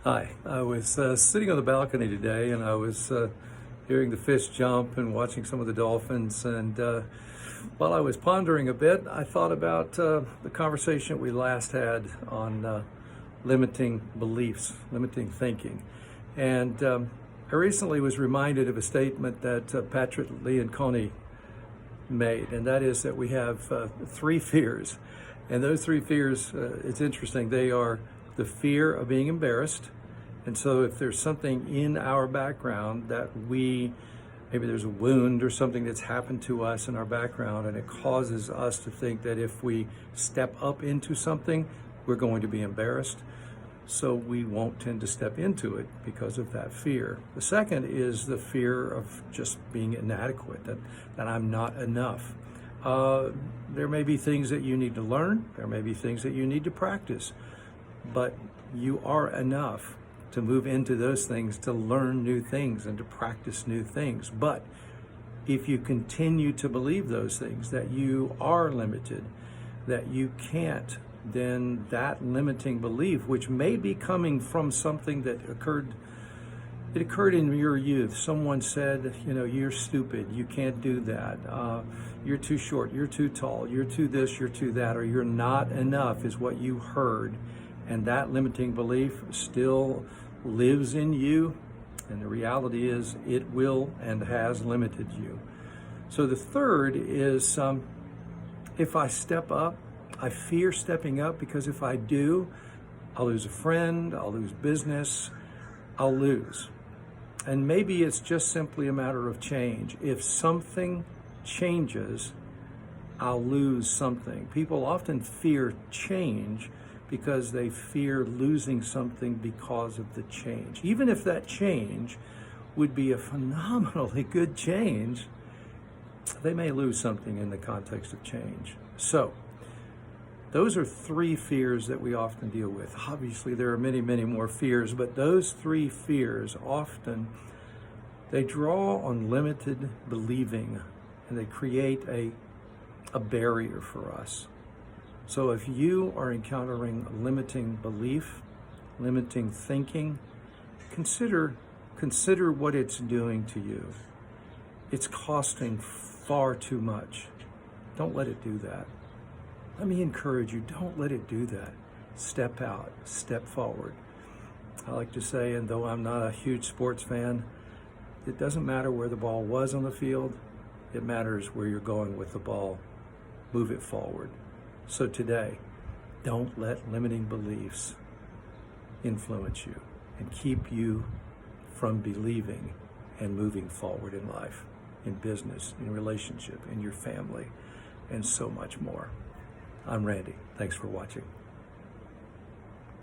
Hi, I was sitting on the balcony today and I was hearing the fish jump and watching some of the dolphins. And while I was pondering a bit, I thought about the conversation we last had on limiting beliefs, limiting thinking. And I recently was reminded of a statement that Patrick Lencioni made, and that is that we have three fears. And those three fears, it's interesting, they are the fear of being embarrassed. And so if there's something in our background that maybe there's a wound or something that's happened to us in our background, and it causes us to think that if we step up into something, we're going to be embarrassed. So we won't tend to step into it because of that fear. The second is the fear of just being inadequate, that I'm not enough. There may be things that you need to learn, there may be things that you need to practice, but you are enough to move into those things, to learn new things and to practice new things. But if you continue to believe those things, that you are limited, that you can't, then that limiting belief, which may be coming from something that occurred in your youth. Someone said, you're stupid, you can't do that, you're too short, you're too tall, you're too this, you're too that, or you're not enough is what you heard. And that limiting belief still lives in you. And the reality is it will and has limited you. So the third is if I step up, I fear stepping up, because if I do, I'll lose a friend, I'll lose business, I'll lose. And maybe it's just simply a matter of change. If something changes, I'll lose something. People often fear change because they fear losing something because of the change. Even if that change would be a phenomenally good change, they may lose something in the context of change. So, those are three fears that we often deal with. Obviously, there are many, many more fears, but those three fears often, they draw on limited believing, and they create a barrier for us. So if you are encountering limiting belief, limiting thinking, consider what it's doing to you. It's costing far too much. Don't let it do that. Let me encourage you, don't let it do that. Step out, step forward. I like to say, and though I'm not a huge sports fan, it doesn't matter where the ball was on the field, it matters where you're going with the ball. Move it forward. So today, don't let limiting beliefs influence you and keep you from believing and moving forward in life, in business, in relationship, in your family, and so much more. I'm Randy. Thanks for watching.